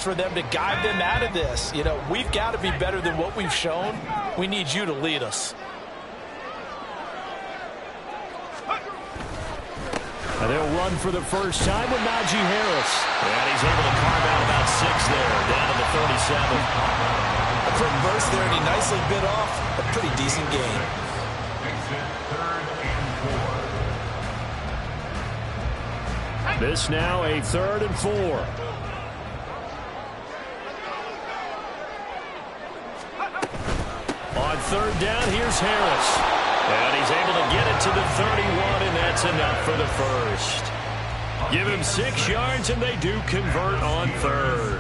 for them to guide them out of this. You know, we've got to be better than what we've shown. We need you to lead us. And they'll run for the first time with Najee Harris. And he's able to carve out about 6 there, down to the 37. A quick burst there, and he nicely bit off a pretty decent gain. This now a 3rd and 4. On 3rd down, here's Harris. And he's able to get it to the 31, and that's enough for the first. Give him 6 yards, and they do convert on 3rd.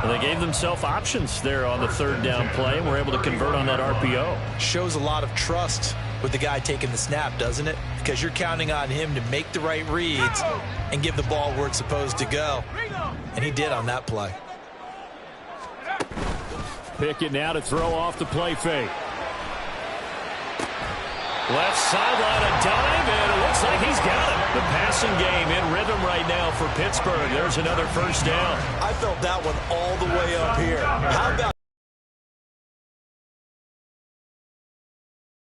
And they gave themselves options there on the 3rd down play, and were able to convert on that RPO. Shows a lot of trust with the guy taking the snap, doesn't it? Because you're counting on him to make the right reads and give the ball where it's supposed to go. And he did on that play. Pickett now to throw off the play fake. Left sideline, a dive, and it looks like he's got it. The passing game in rhythm right now for Pittsburgh. There's another first down. I felt that one all the way up here. How about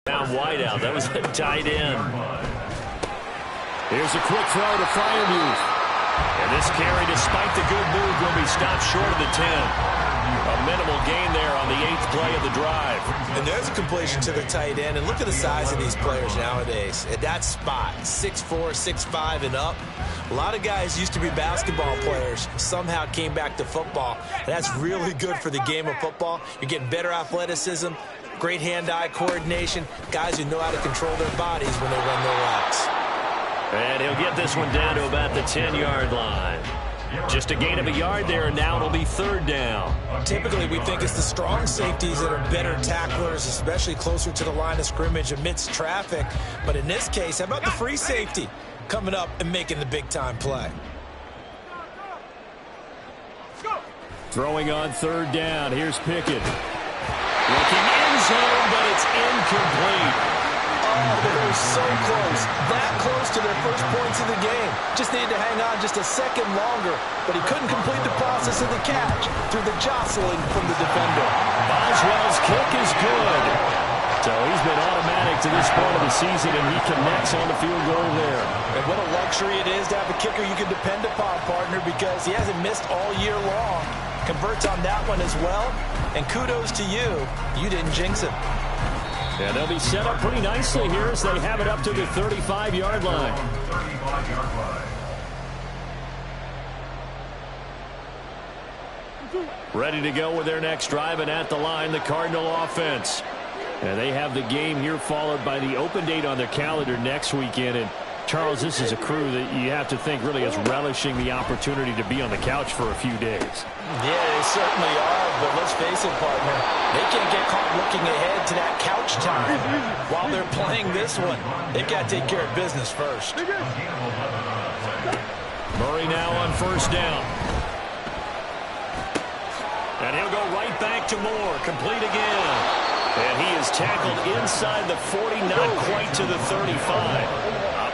down wide out? That was a tight end. Here's a quick throw to Freiermuth. And this carry, despite the good move, will be stopped short of the 10. A minimal gain there on the 8th play of the drive. And there's a completion to the tight end. And look at the size of these players nowadays. At that spot, 6'4", 6'5", and up. A lot of guys used to be basketball players, somehow came back to football. And that's really good for the game of football. You're getting better athleticism, great hand-eye coordination, guys who know how to control their bodies when they run their routes. And he'll get this one down to about the 10-yard line. Just a gain of a yard there, and now it'll be 3rd down. Typically, we think it's the strong safeties that are better tacklers, especially closer to the line of scrimmage amidst traffic. But in this case, how about the free safety coming up and making the big-time play? Throwing on 3rd down. Here's Pickett. Looking in zone, but it's incomplete. Oh, they were so close. That close to their first points of the game. Just needed to hang on just a second longer, but he couldn't complete the process of the catch through the jostling from the defender. Boswell's kick is good. So he's been automatic to this point of the season, and he connects on the field goal there. And what a luxury it is to have a kicker you can depend upon, partner, because he hasn't missed all year long. Converts on that one as well, and kudos to you. You didn't jinx it. And they'll be set up pretty nicely here as they have it up to the 35-yard line. Ready to go with their next drive, and at the line, the Cardinal offense. And they have the game here followed by the open date on their calendar next weekend. And Charles, this is a crew that you have to think really is relishing the opportunity to be on the couch for a few days. Yeah, they certainly are, but let's face it, partner. They can't get caught looking ahead to that couch time while they're playing this one. They've got to take care of business first. Murray now on 1st down. And he'll go right back to Moore, complete again. And he is tackled inside the 40, not quite to the 35.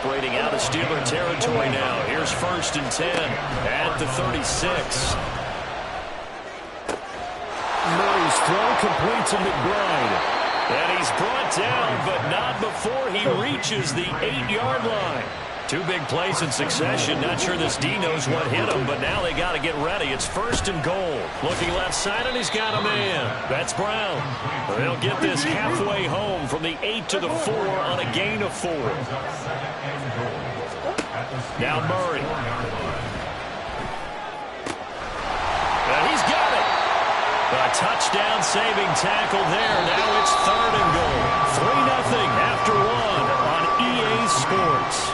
Operating out of Steeler territory now. Here's 1st and 10 at the 36. Murray's throw complete to McBride. And he's brought down, but not before he reaches the 8-yard line. 2 big plays in succession. Not sure this D knows what hit him, but now they got to get ready. It's 1st and goal. Looking left side, and he's got a man. That's Brown. They'll get this halfway home from the 8 to the 4 on a gain of 4. Now Murray. And he's got it. A touchdown-saving tackle there. Now it's 3rd and goal. 3-0 after 1 on EA Sports.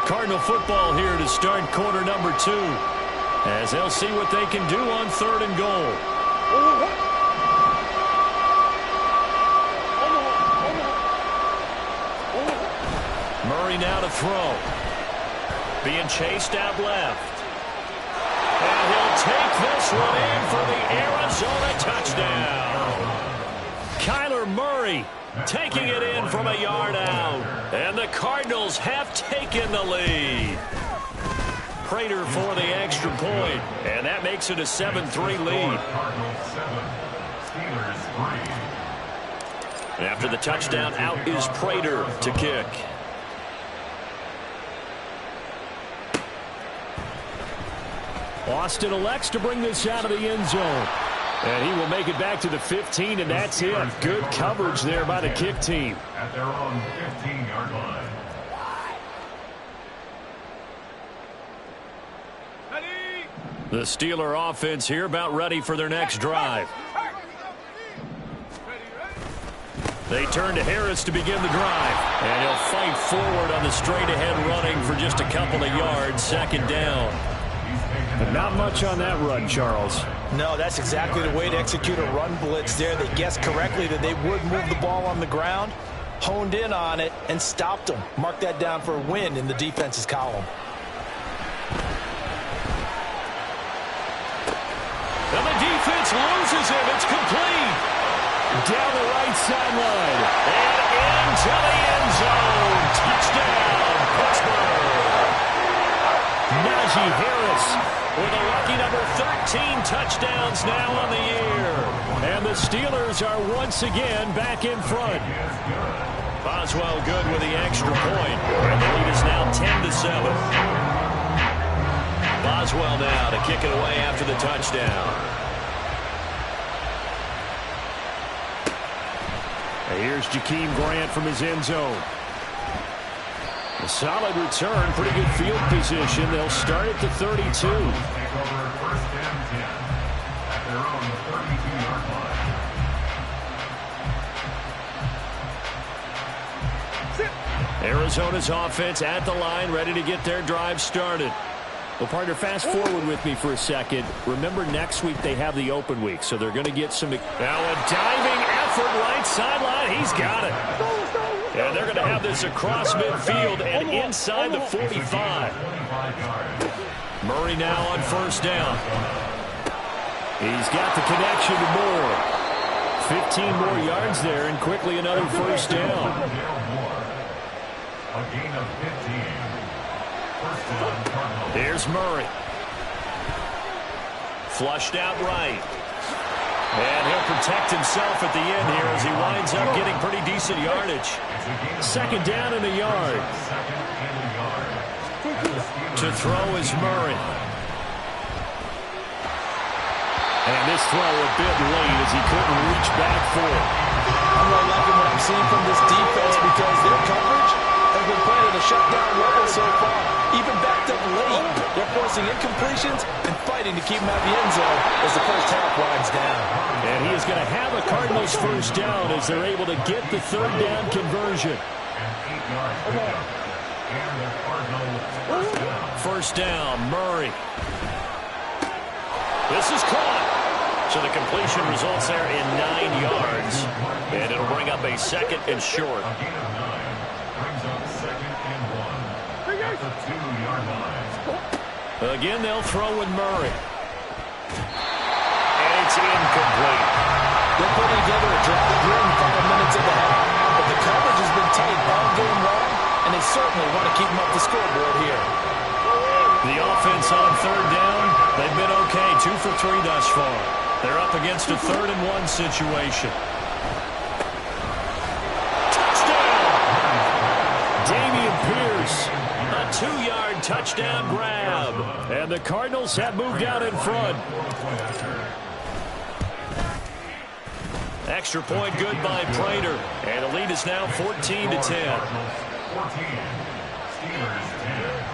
Cardinal football here to start quarter number 2, as they'll see what they can do on 3rd and goal. Murray now to throw. Being chased out left. And he'll take this one in for the Arizona touchdown. Kyler Murray taking it in from a yard out. And the Cardinals have taken the lead. Prater for the extra point. And that makes it a 7-3 lead. After the touchdown, out is Prater to kick. Austin elects to bring this out of the end zone. And he will make it back to the 15, and that's it. Good coverage there by the kick team. At their own 15-yard line. The Steeler offense here about ready for their next drive. They turn to Harris to begin the drive. And he'll fight forward on the straight-ahead running for just a couple of yards. Second down. But not much on that run, Charles. No, that's exactly the way to execute a run blitz there. They guessed correctly that they would move the ball on the ground, honed in on it, and stopped them. Mark that down for a win in the defense's column. And the defense loses him. It's complete. Down the right sideline. And into the end zone. Touchdown, Pittsburgh. Najee Harris with a lucky number 13 touchdowns now on the year. And the Steelers are once again back in front. Boswell good with the extra point. And the lead is now 10-7. Boswell now to kick it away after the touchdown. Here's Jakeem Grant from his end zone. A solid return, pretty good field position. They'll start at the 32. Take over first and 10 at their own 32-yard line. Arizona's offense at the line, ready to get their drive started. Well, partner, fast forward with me for a second. Remember, next week they have the open week, so they're going to get some... Now a diving effort right sideline. He's got it. And they're going to have this across midfield and inside the 45. Murray now on first down. He's got the connection to Moore. 15 more yards there, and quickly another first down. A gain of 15. First down, Cardinals. Here's Murray. Flushed out right. And he'll protect himself at the end here as he winds up getting pretty decent yardage. Second down in the yard. To throw is Murray. And this throw a bit late as he couldn't reach back for it. I'm really liking what I'm seeing from this defense because their coverage has been playing at a shutdown level so far. Even backed up late, they're forcing incompletions and fighting to keep him out of the end zone as the first half winds down. And he is going to have a Cardinals first down as they're able to get the third down conversion. First down, Murray. This is caught. So the completion results there in 9 yards. And it'll bring up a second and short. Again, they'll throw with Murray. And it's incomplete. They're putting together a drive here in 5 minutes of the half. But the coverage has been tight all game long, and they certainly want to keep them up the scoreboard here. The offense on third down, they've been okay. 2 for 3 thus far. They're up against a 3rd-and-1 situation. Touchdown! Dameon Pierce. A 2-yard touchdown grab. And the Cardinals have moved out in front. Extra point good by Prater. And the lead is now 14-10. 14. Steelers 10.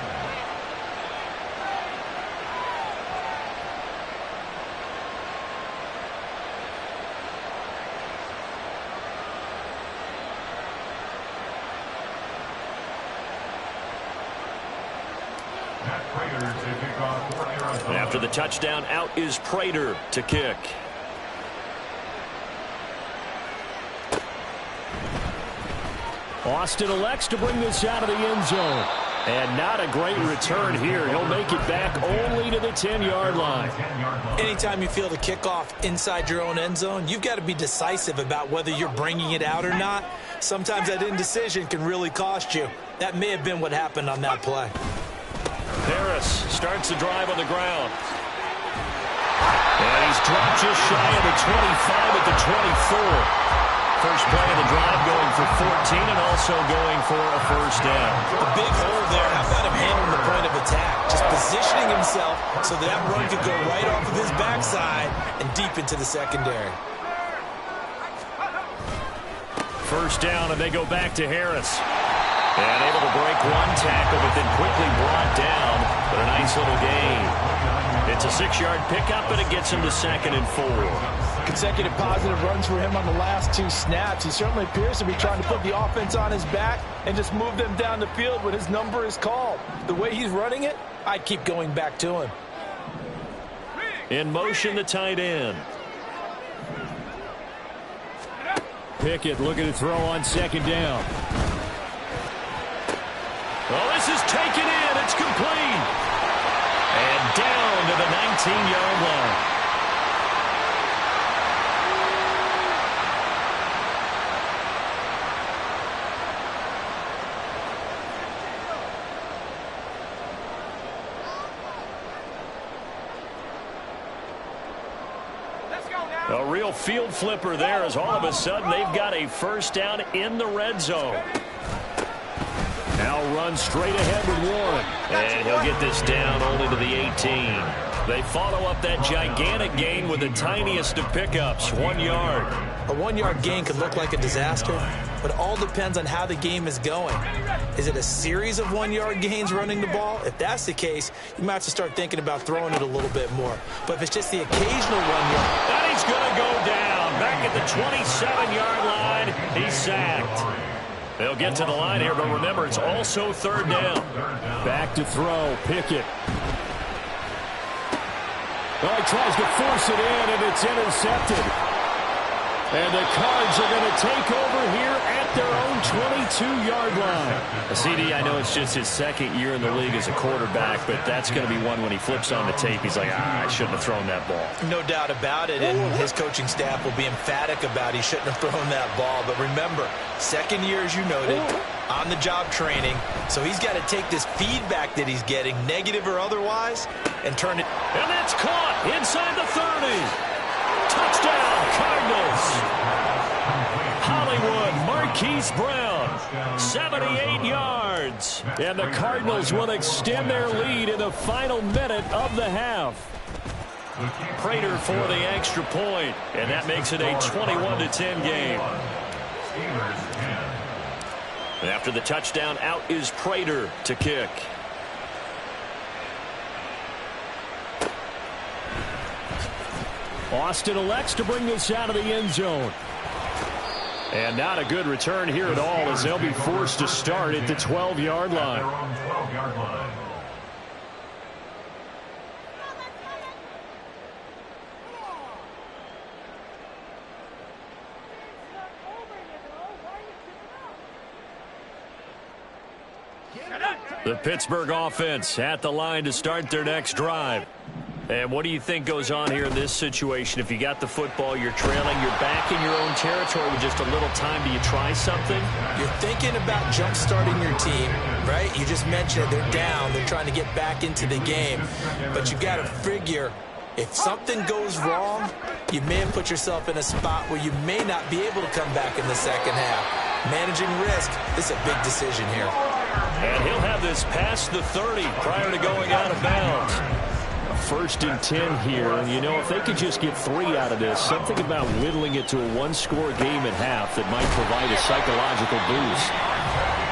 After the touchdown, out is Prater to kick. Austin elects to bring this out of the end zone. And not a great return here. He'll make it back only to the 10-yard line. Anytime you feel the kickoff inside your own end zone, you've got to be decisive about whether you're bringing it out or not. Sometimes that indecision can really cost you. That may have been what happened on that play. Harris starts the drive on the ground. And he's dropped just shy of the 25 at the 24. First play of the drive going for 14 and also going for a first down. The big hole there, how about him handling the point of attack? Just positioning himself so that run could go right off of his backside and deep into the secondary. First down, and they go back to Harris. And able to break one tackle, but then quickly brought down. But a nice little gain. It's a 6-yard pickup, and it gets him to 2nd and 4. Consecutive positive runs for him on the last 2 snaps. He certainly appears to be trying to put the offense on his back and just move them down the field when his number is called. The way he's running it, I'd keep going back to him. In motion, the tight end. Pickett looking to throw on 2nd down. Oh, this is taken in. It's complete. And down to the 19-yard line. A real field flipper there as all of a sudden they've got a first down in the red zone. Now run straight ahead with Warren. And he'll get this down only to the 18. They follow up that gigantic gain with the tiniest of pickups, 1 yard. A 1-yard gain could look like a disaster, but it all depends on how the game is going. Is it a series of 1-yard gains running the ball? If that's the case, you might have to start thinking about throwing it a little bit more. But if it's just the occasional 1-yard... And he's going to go down. Back at the 27-yard line, he's sacked. They'll get to the line here, but remember, it's also 3rd down. Back to throw, Pickett. Well, he tries to force it in, and it's intercepted. And the Cards are going to take over here at their own 22-yard line. CD, I know it's just his 2nd year in the league as a quarterback, but that's going to be one when he flips on the tape. He's like, I shouldn't have thrown that ball. No doubt about it, and his coaching staff will be emphatic about he shouldn't have thrown that ball. But remember, 2nd year, as you noted, on-the-job training, so he's got to take this feedback that he's getting, negative or otherwise, and turn it. And that's caught inside the 30. Touchdown, Cardinals. Hollywood, Marquise Brown, 78 yards. And the Cardinals will extend their lead in the final minute of the half. Prater for the extra point, and that makes it a 21-10 game. And after the touchdown, out is Prater to kick. Austin elects to bring this out of the end zone. And not a good return here at all as they'll be forced to start at the 12-yard line. The Pittsburgh offense at the line to start their next drive. And what do you think goes on here in this situation? If you got the football, you're trailing, you're back in your own territory with just a little time. Do you try something? You're thinking about jump-starting your team, right? You just mentioned it. They're down. They're trying to get back into the game. But you got to figure, if something goes wrong, you may have put yourself in a spot where you may not be able to come back in the second half. Managing risk, this is a big decision here. And he'll have this past the 30 prior to going out of bounds. 1st and 10 here, and you know, if they could just get 3 out of this, something about whittling it to a 1-score game at half that might provide a psychological boost.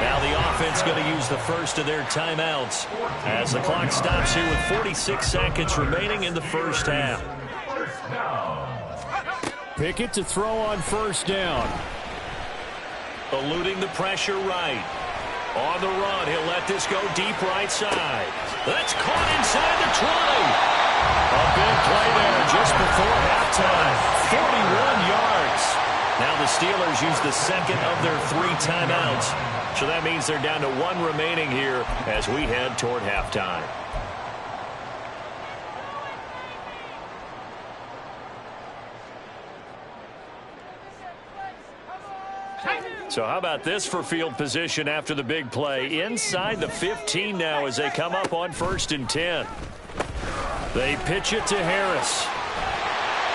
Now the offense going to use the first of their timeouts as the clock stops here with 46 seconds remaining in the first half. Pickett to throw on 1st down. Eluding the pressure right. On the run, he'll let this go deep right side. That's caught inside the 20. A big play there just before halftime. 41 yards. Now the Steelers use the 2nd of their 3 timeouts. So that means they're down to 1 remaining here as we head toward halftime. So how about this for field position after the big play? Inside the 15 now as they come up on 1st and 10. They pitch it to Harris.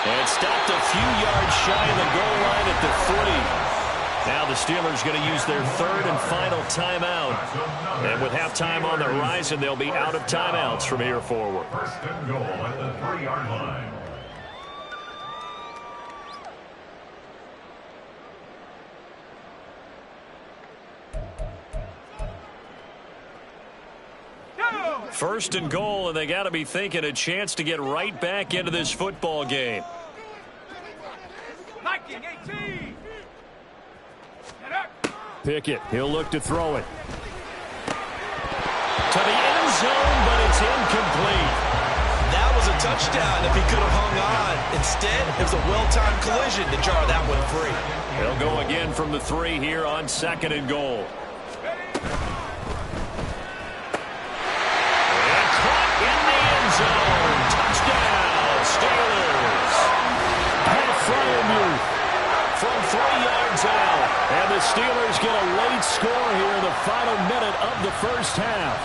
And stopped a few yards shy of the goal line at the 40. Now the Steelers going to use their 3rd and final timeout. And with halftime on the horizon, they'll be out of timeouts from here forward. 1st and goal at the 3-yard line. First and goal, and they got to be thinking a chance to get right back into this football game. Pickett, he'll look to throw it. To the end zone, but it's incomplete. That was a touchdown if he could have hung on. Instead, it was a well-timed collision to jar that one free. They'll go again from the 3 here on 2nd and goal. Zone. Touchdown, Steelers. From 3 yards out. And the Steelers get a late score here in the final minute of the 1st half.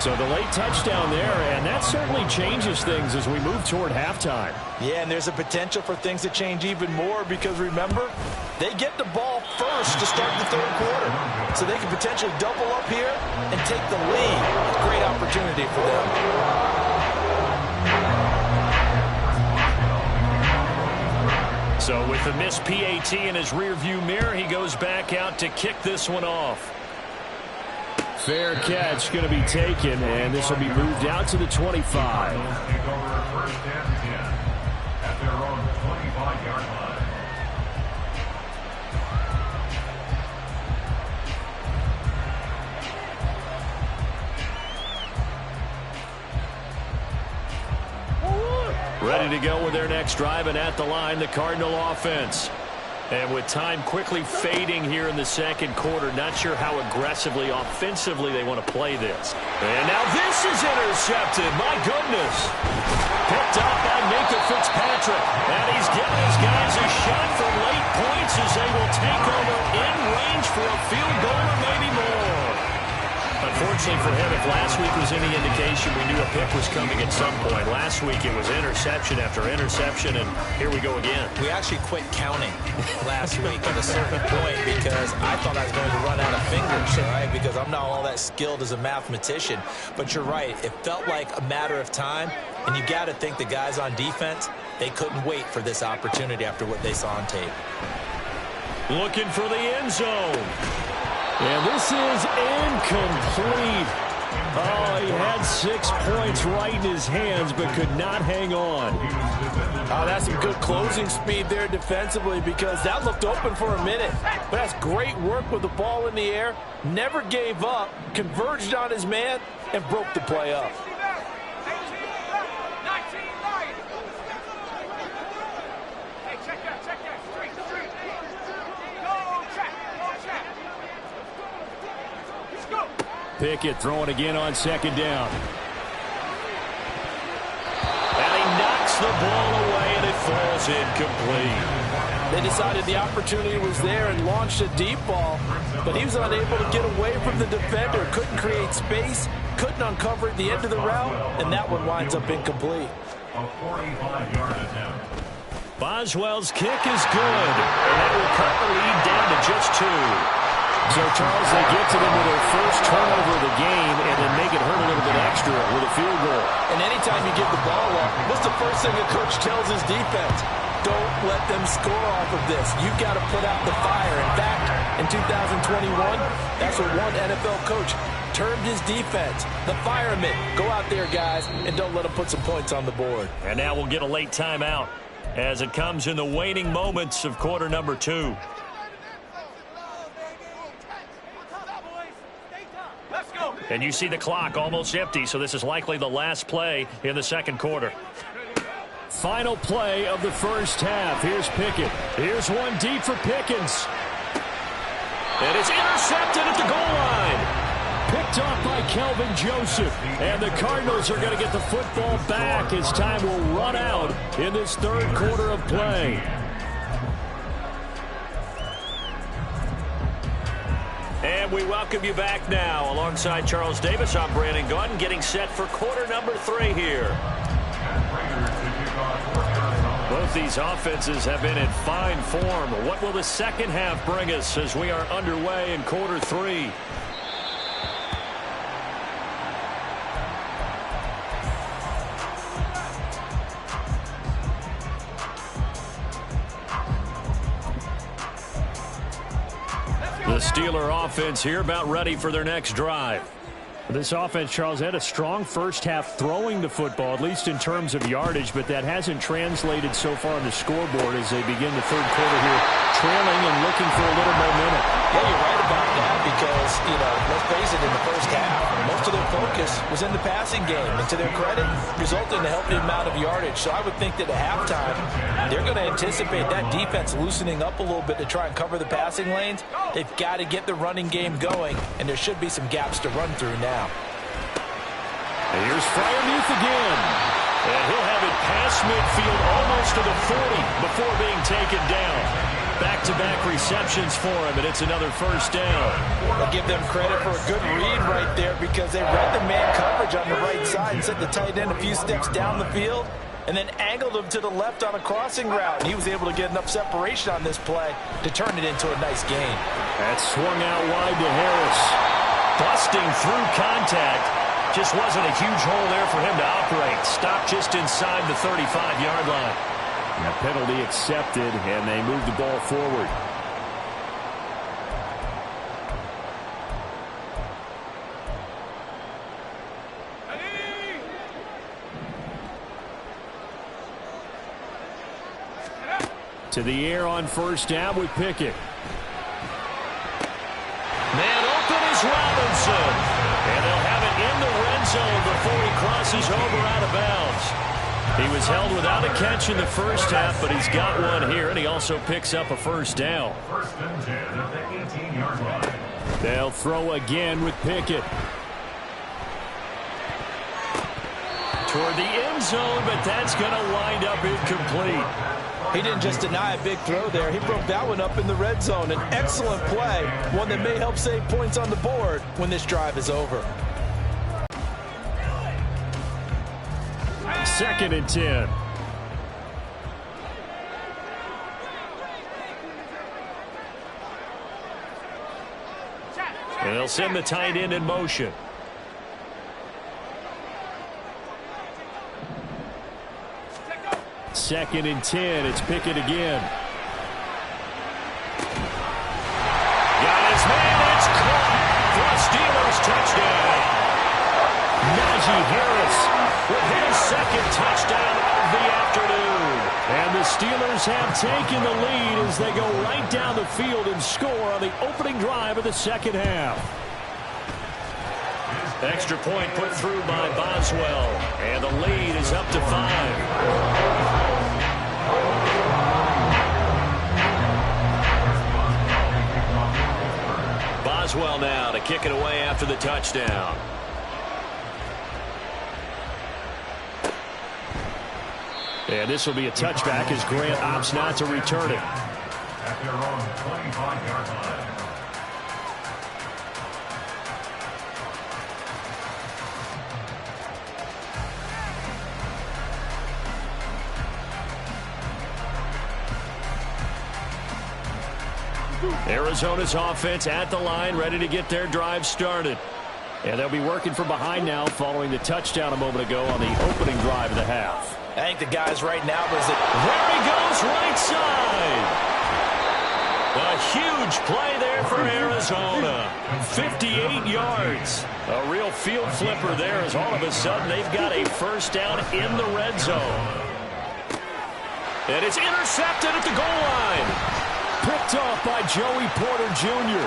So the late touchdown there, and that certainly changes things as we move toward halftime. Yeah, and there's a potential for things to change even more because, remember, they get the ball first to start the 3rd quarter. So they can potentially double up here and take the lead. Great opportunity for them. So with the missed PAT in his rearview mirror, he goes back out to kick this one off. Fair catch going to be taken, and this will be moved out to the 25. Take over 1st and 10 at their own 25-yard line. Ready to go with their next drive, and at the line, the Cardinal offense. And with time quickly fading here in the 2nd quarter, not sure how aggressively, offensively they want to play this. And now this is intercepted. My goodness. Picked up by Minka Fitzpatrick. And he's giving his guys a shot for late points as they will take over in range for a field goal or maybe more. Unfortunately for him, if last week was any indication, we knew a pick was coming at some point. Last week it was interception after interception, and here we go again. We actually quit counting last week at a certain point because I thought I was going to run out of fingers, all right, because I'm not all that skilled as a mathematician. But you're right. It felt like a matter of time, and you got to think the guys on defense, they couldn't wait for this opportunity after what they saw on tape. Looking for the end zone. And this is incomplete. Oh, he had 6 points right in his hands, but could not hang on. Oh, that's some good closing speed there defensively because that looked open for a minute. But that's great work with the ball in the air. Never gave up, converged on his man, and broke the play up. Pickett throwing again on 2nd down. And he knocks the ball away, and it falls incomplete. They decided the opportunity was there and launched a deep ball, but he was unable to get away from the defender. Couldn't create space, couldn't uncover at the end of the route, and that one winds up incomplete. A 45-yard attempt. Boswell's kick is good, and that will cut the lead down to just 2. So, Charles, they get to them with their first turnover of the game and then make it hurt a little bit extra with a field goal. And anytime you give the ball up, what's the first thing a coach tells his defense? Don't let them score off of this. You've got to put out the fire. In fact, in 2021, that's what one NFL coach termed his defense, the firemen. Go out there, guys, and don't let them put some points on the board. And now we'll get a late timeout as it comes in the waning moments of quarter number 2. And you see the clock almost empty, so this is likely the last play in the 2nd quarter. Final play of the 1st half. Here's Pickett. Here's one deep for Pickens. And it's intercepted at the goal line. Picked off by Kelvin Joseph. And the Cardinals are going to get the football back as time will run out in this 3rd quarter of play. we welcome you back now. Alongside Charles Davis, I'm Brandon Gaudin, getting set for quarter number 3 here. Both these offenses have been in fine form. What will the second half bring us as we are underway in quarter 3? The Steeler offense here about ready for their next drive. This offense, Charles, had a strong first half throwing the football, at least in terms of yardage, but that hasn't translated so far on the scoreboard as they begin the third quarter here, trailing and looking for a little momentum. Yeah, you're right about that because, let's face it, in the first half, most of their focus was in the passing game. And to their credit, resulted in a healthy amount of yardage. So I would think that at halftime, they're going to anticipate that defense loosening up a little bit to try and cover the passing lanes. They've got to get the running game going, and there should be some gaps to run through now. Here's Freiermuth again. And he'll have it past midfield almost to the 40 before being taken down. Back-to-back receptions for him, and it's another first down. I'll give them credit for a good read right there because they read the man coverage on the right side and sent the tight end a few steps down the field and then angled him to the left on a crossing route. And he was able to get enough separation on this play to turn it into a nice gain. That swung out wide to Harris. Busting through contact. Just wasn't a huge hole there for him to operate. Stopped just inside the 35-yard line. And a penalty accepted, and they move the ball forward. To the air on first down with Pickett. Man open is Robinson. And they'll have it in the red zone before he crosses over out of bounds. He was held without a catch in the first half, but he's got one here, and he also picks up a first down. First and 10 at the 18-yard line. They'll throw again with Pickett. Toward the end zone, but that's going to wind up incomplete. He didn't just deny a big throw there. He broke that one up in the red zone. An excellent play, one that may help save points on the board when this drive is over. Second and 10. And they'll send the tight end in motion. Second and 10. It's Pickett again. Got his man. It's caught for a Steelers touchdown. Najee Harris with his second touchdown of the afternoon. And the Steelers have taken the lead as they go right down the field and score on the opening drive of the second half. Extra point put through by Boswell. And the lead is up to 5. Boswell now to kick it away after the touchdown. And this will be a touchback as Grant opts not to return it. At their own 25-yard line. Arizona's offense at the line, ready to get their drive started. And they'll be working from behind now following the touchdown a moment ago on the opening drive of the half. I think the guys right now was that there he goes right side. A huge play there for Arizona. 58 yards. A real field flipper there as all of a sudden they've got a first down in the red zone. And it's intercepted at the goal line. Picked off by Joey Porter Jr.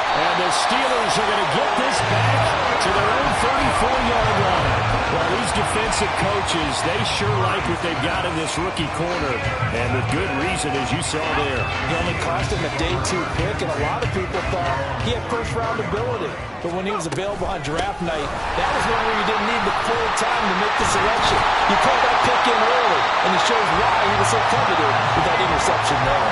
And the Steelers are going to get this back to their own 34-yard line. Well, these defensive coaches, they sure like what they've got in this rookie corner. And with good reason, as you saw there. He only cost him a day 2 pick, and a lot of people thought he had first-round ability. But when he was available on draft night, that was one where you didn't need the full time to make the selection. You called that pick in early, and it shows why he was so coveted with that interception there.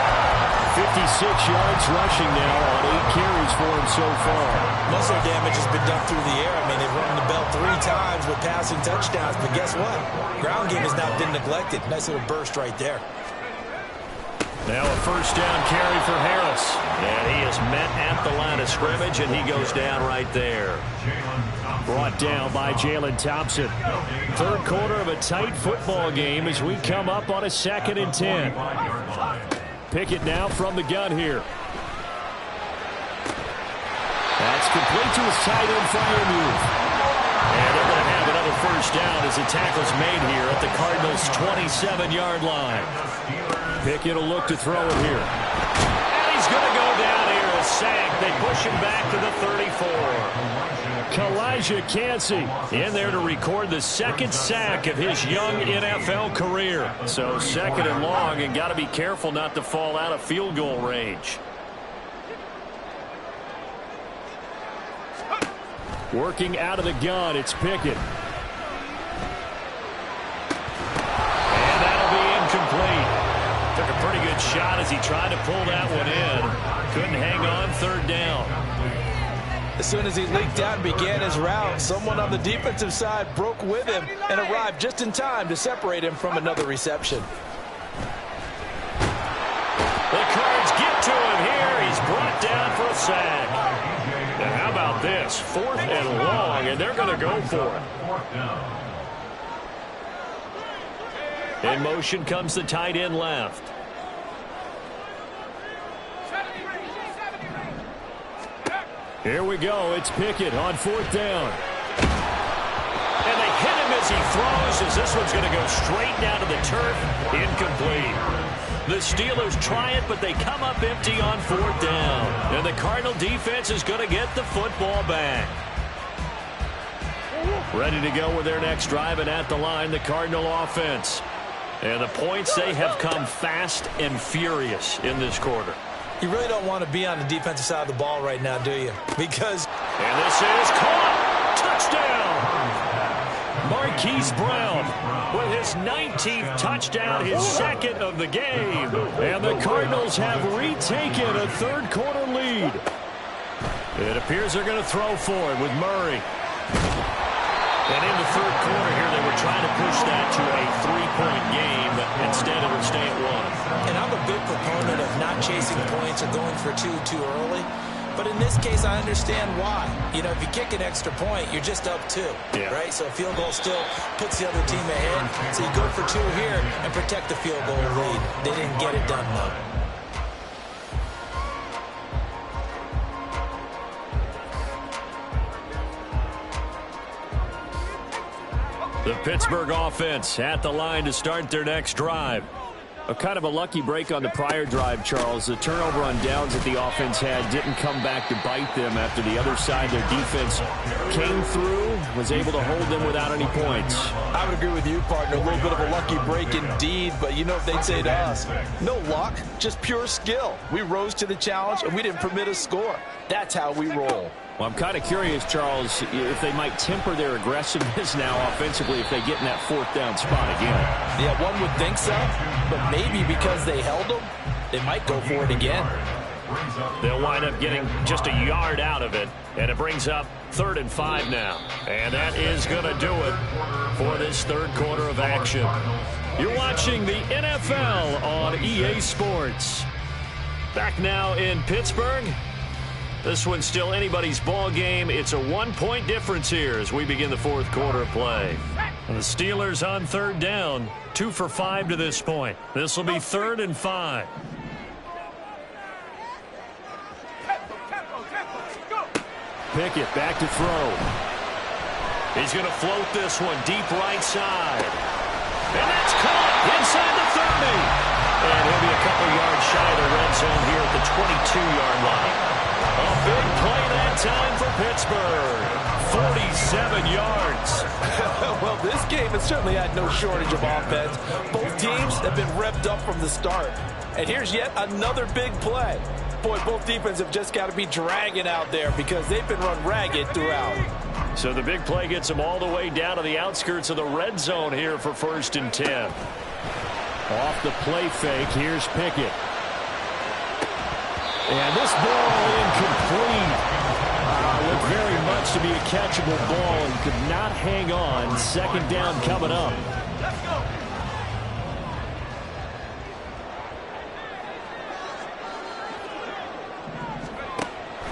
56 yards rushing now on 8 carries for him so far. Most of the damage has been done through the air. I mean, they've run the bell 3 times with passing touchdowns, but guess what? Ground game has not been neglected. Nice little burst right there. Now a first down carry for Harris. And he is met at the line of scrimmage, and he goes down right there. Brought down by Jalen Thompson. Third quarter of a tight football game as we come up on a 2nd and 10. Pickett now from the gun here. That's complete to his tight end Freiermuth. And they're going to have another first down as the tackle's made here at the Cardinals' 27-yard line. Pickett will look to throw it here. And he's going to go down here, a sack. They push him back to the 34. Kalijah Kancey in there to record the 2nd sack of his young NFL career. So 2nd and long, and got to be careful not to fall out of field goal range. Working out of the gun, it's Pickett. And that'll be incomplete. Took a pretty good shot as he tried to pull that one in. Couldn't hang on, 3rd down. As soon as he leaked out and began his route, someone on the defensive side broke with him and arrived just in time to separate him from another reception. The Cards get to him here. He's brought down for a sack. And how about this? 4th and long, and they're going to go for it. In motion comes the tight end left. Here we go. It's Pickett on 4th down. And they hit him as he throws, as this one's going to go straight down to the turf. Incomplete. The Steelers try it, but they come up empty on 4th down. And the Cardinal defense is going to get the football back. Ready to go with their next drive, and at the line, the Cardinal offense. And the points, they have come fast and furious in this quarter. You really don't want to be on the defensive side of the ball right now, do you? Because... And this is caught. Touchdown. Marquise Brown with his 19th touchdown, his 2nd of the game. And the Cardinals have retaken a 3rd quarter lead. It appears they're going to throw for it with Murray. And in the 3rd quarter here, they were trying to push that to a 3-point game, but instead it'll stay at 1. And I'm a big proponent of not chasing points or going for 2 too early. But in this case, I understand why. You know, if you kick an extra point, you're just up 2, right? So a field goal still puts the other team ahead. So you go for 2 here and protect the field goal lead. They didn't get it done, though. The Pittsburgh offense at the line to start their next drive. A kind of a lucky break on the prior drive, Charles. The turnover on downs that the offense had didn't come back to bite them after the other side. Their defense came through, was able to hold them without any points. I would agree with you, partner. A little bit of a lucky break indeed, but you know what they'd say to us? No luck, just pure skill. We rose to the challenge, and we didn't permit a score. That's how we roll. Well, I'm kind of curious, Charles, if they might temper their aggressiveness now offensively if they get in that 4th down spot again. Yeah, one would think so, but maybe because they held them, they might go for it again. They'll wind up getting just a yard out of it, and it brings up 3rd and 5 now. And that is going to do it for this 3rd quarter of action. You're watching the NFL on EA Sports. Back now in Pittsburgh. This one's still anybody's ball game. It's a 1-point difference here as we begin the 4th quarter of play. And the Steelers on 3rd down, 2 for 5 to this point. This will be 3rd and 5. Pickett back to throw. He's going to float this one deep right side. And that's caught inside the 30. And he'll be a couple yards shy of the red zone here at the 22-yard line. A big play that time for Pittsburgh. 47 yards. Well, this game has certainly had no shortage of offense. Both teams have been revved up from the start. And here's yet another big play. Boy, both defenses have just got to be dragging out there because they've been run ragged throughout. So the big play gets them all the way down to the outskirts of the red zone here for 1st and 10. Off the play fake, here's Pickett. And this ball incomplete. Looked very much to be a catchable ball and could not hang on. Second down coming up.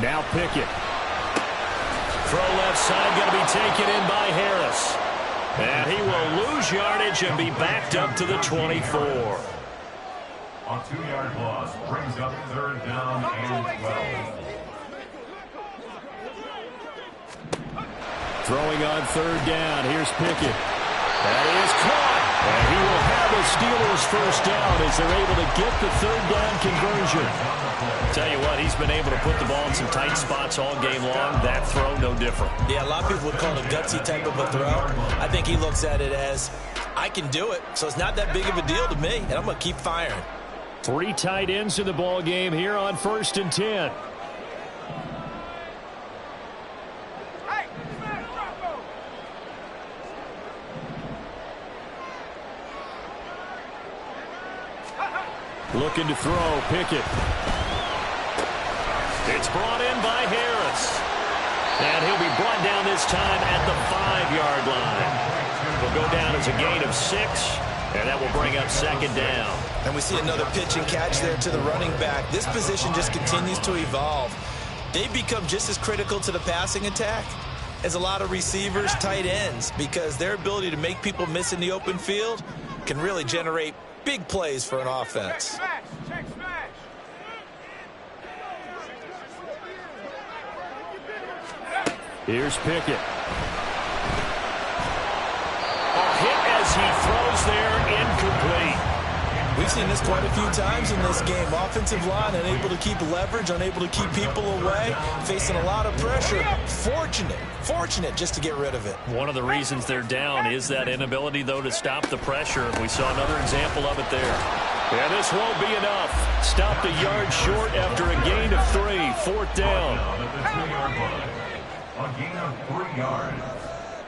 Now Pickett. Throw left side going to be taken in by Harris. And he will lose yardage and be backed up to the 24. A 2-yard loss brings up third down and 12. Throwing on third down. Here's Pickett. That is caught. And he will have the Steelers first down as they're able to get the third down conversion. Tell you what, he's been able to put the ball in some tight spots all game long. That throw, no different. Yeah, a lot of people would call it a gutsy type of a throw. I think he looks at it as, I can do it, so it's not that big of a deal to me, and I'm going to keep firing. 3 tight ends in the ball game here on 1st and 10. Looking to throw, Pickett. It's brought in by Harris. And he'll be brought down this time at the 5-yard line. Will go down as a gain of 6, and that will bring up second down. And we see another pitch and catch there to the running back. This position just continues to evolve. They've become just as critical to the passing attack as a lot of receivers, tight ends, because their ability to make people miss in the open field can really generate big plays for an offense. Here's Pickett. A hit as he throws there, incomplete. We've seen this quite a few times in this game. Offensive line unable to keep leverage, unable to keep people away, facing a lot of pressure. Fortunate just to get rid of it. One of the reasons they're down is that inability, though, to stop the pressure. We saw another example of it there. And this won't be enough. Stopped a yard short after a gain of 3. 4th down. A gain of 3 yards.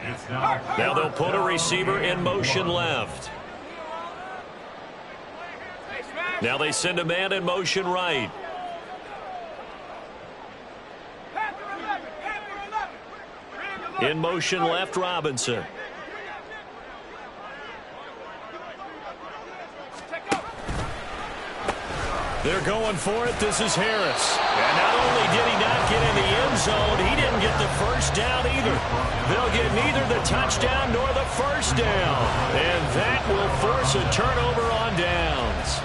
It's now they'll put a receiver in motion left. Now they send a man in motion right. In motion left, Robinson. They're going for it. This is Harris. And not only did he not get in the end zone, he didn't get the first down either. They'll get neither the touchdown nor the first down. And that will force a turnover on downs.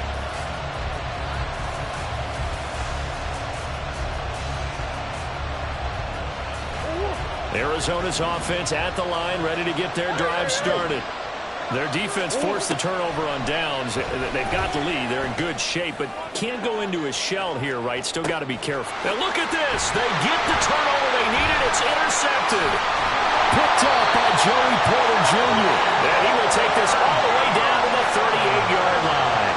Arizona's offense at the line, ready to get their drive started. Their defense forced the turnover on downs. They've got the lead. They're in good shape, but can't go into a shell here, right? Still got to be careful. Now look at this. They get the turnover they needed. It's intercepted. Picked up by Joey Porter Jr. And he will take this all the way down to the 38-yard line.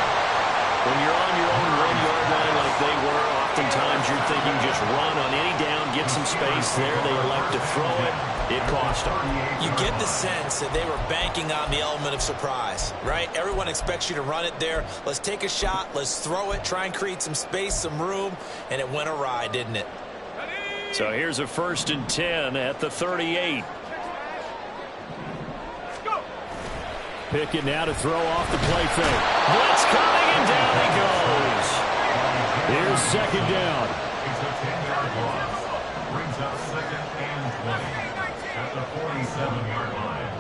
When you're on your own 1-yard line like they were, oftentimes you're thinking just run on any down, get some space there. They elect to throw it. It cost them. You get the sense that they were banking on the element of surprise, right? Everyone expects you to run it there. Let's take a shot. Let's throw it. Try and create some space, some room. And it went awry, didn't it? So here's a 1st and 10 at the 38. Pickett now to throw off the play fake. Blitz coming, and down he goes. Here's second down. It's a 10-yard loss. Brings up 2nd and 20 at the 47-yard line.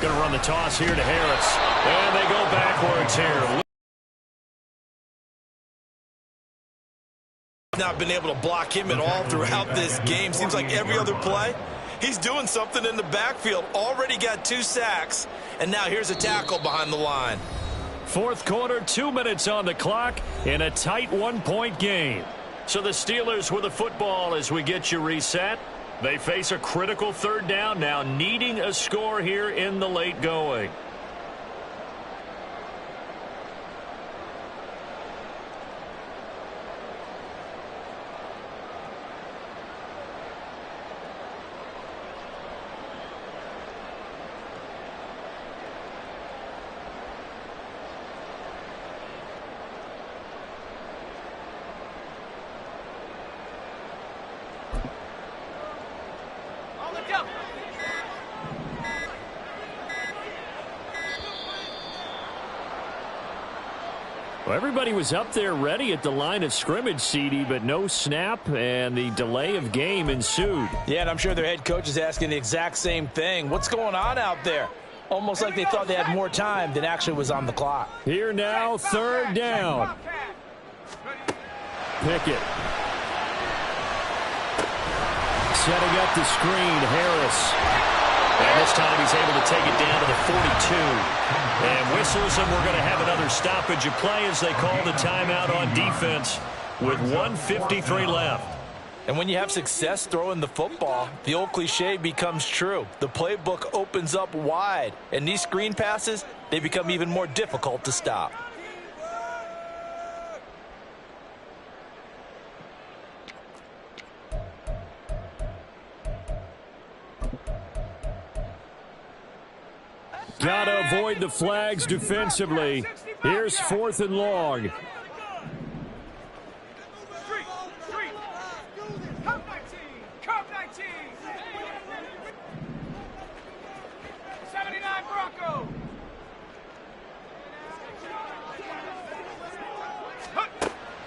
Going to run the toss here to Harris. And they go backwards here. Not been able to block him at all throughout this game. Seems like every other play, he's doing something in the backfield. Already got 2 sacks, and now here's a tackle behind the line. 4th quarter, 2 minutes on the clock in a tight 1-point game. So the Steelers with the football as we get you reset. They face a critical 3rd down now, needing a score here in the late going. Well, everybody was up there ready at the line of scrimmage, CD, but no snap, and the delay of game ensued. Yeah, and I'm sure their head coach is asking the exact same thing. What's going on out there? Almost like they thought they had more time than actually was on the clock. Here now, third down. Pickett. Setting up the screen, Harris. And this time he's able to take it down to the 42. And whistles, and we're going to have another stoppage of play as they call the timeout on defense with 1:53 left. And when you have success throwing the football, the old cliche becomes true. The playbook opens up wide, and these screen passes, they become even more difficult to stop. Gotta avoid the flags defensively. Here's 4th and long.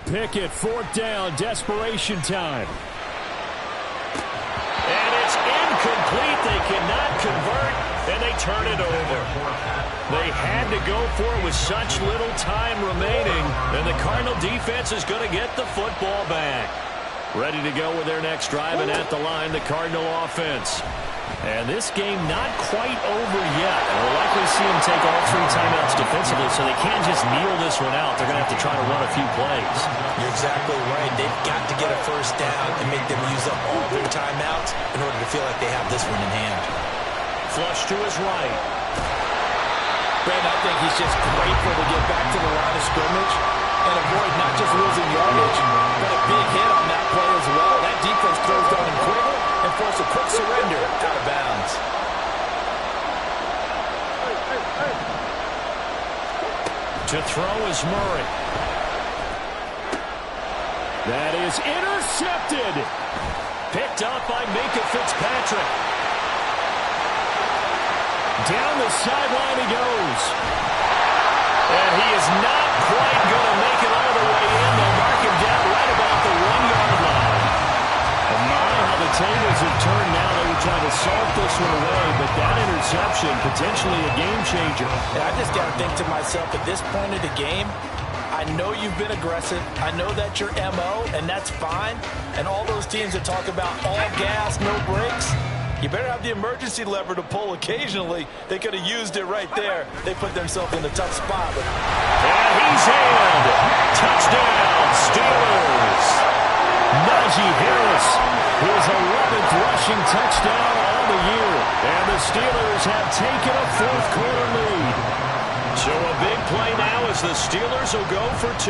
Pickett, 4th down, desperation time. And it's incomplete. They cannot convert, and they turn it over. They had to go for it with such little time remaining, and the Cardinal defense is going to get the football back. Ready to go with their next drive, and at the line, the Cardinal offense. And this game not quite over yet. We'll likely see them take all 3 timeouts defensively, so they can't just kneel this one out. They're going to have to try to run a few plays. You're exactly right. They've got to get a first down and make them use up all their timeouts in order to feel like they have this one in hand. Flush to his right. Ben, I think he's just grateful to get back to the line of scrimmage and avoid not just losing yardage, but a big hit on that play as well. That defense closed on him quick and forced a quick surrender out of bounds. To throw is Murray. That is intercepted. Picked up by Minkah Fitzpatrick. Down the sideline he goes. And he is not quite going to make it all the way in. They'll mark him down right about the 1-yard line. And my, how the tables have turned now. They were trying to salt this one away, but that interception, potentially a game changer. And I just got to think to myself, at this point of the game, I know you've been aggressive. I know that's your MO, and that's fine. And all those teams that talk about all gas, no brakes, you better have the emergency lever to pull occasionally. They could have used it right there. They put themselves in a tough spot. And he's in. Touchdown, Steelers. Najee Harris, his 11th rushing touchdown on the year. And the Steelers have taken a 4th quarter lead. So a big play now as the Steelers will go for 2.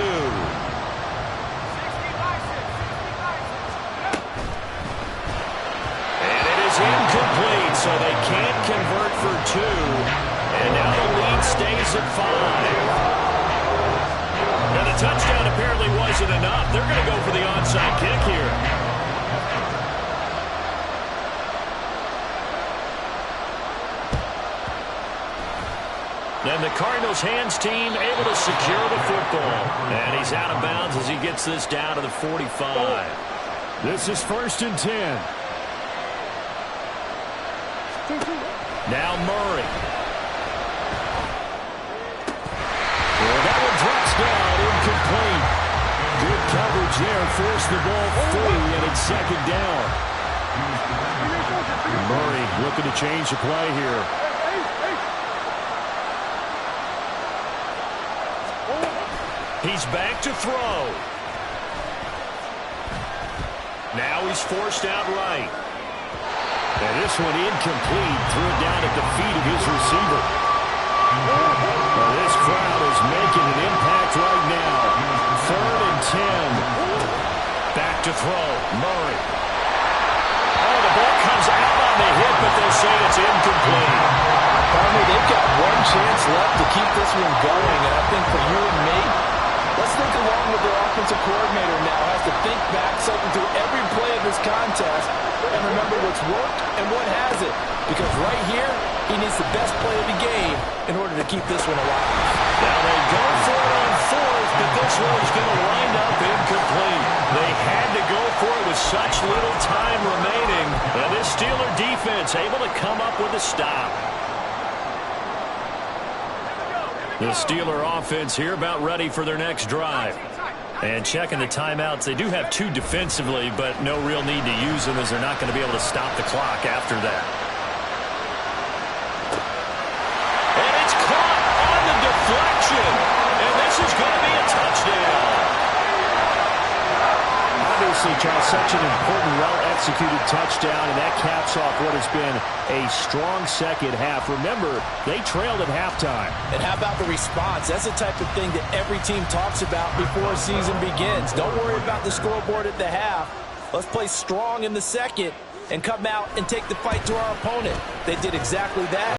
Incomplete, so they can't convert for 2. And now the lead stays at 5. Now the touchdown apparently wasn't enough. They're going to go for the onside kick here. And the Cardinals hands team able to secure the football. And he's out of bounds as he gets this down to the 45. This is 1st and 10. Now Murray. Well, that one drops down, incomplete. Good coverage there, forced the ball free, and it's 2nd down. Murray looking to change the play here. He's back to throw. Now he's forced out right. And this one incomplete. Threw it down at the feet of his receiver. Well, this crowd is making an impact right now. 3rd and 10. Back to throw. Murray. Oh, the ball comes out on the hit, but they say it's incomplete. Finally, they've got one chance left to keep this one going, and I think for you and me, let's think along with their offensive coordinator now. Has to think back, cycle through every play of this contest, and and remember what's worked and what hasn't. Because right here, he needs the best play of the game in order to keep this one alive. Now they go for it on fourth, but this one's going to wind up incomplete. They had to go for it with such little time remaining. And this Steeler defense able to come up with a stop. The Steeler offense here about ready for their next drive. And checking the timeouts, they do have 2 defensively, but no real need to use them as they're not going to be able to stop the clock after that. And it's caught on the deflection. And this is going to be a touchdown. Obviously, Charles, such an important, well-executed touchdown, and that caps off what has been a strong second half. Remember, they trailed at halftime. And how about the response? That's the type of thing that every team talks about before a season begins. Don't worry about the scoreboard at the half. Let's play strong in the second and come out and take the fight to our opponent. They did exactly that.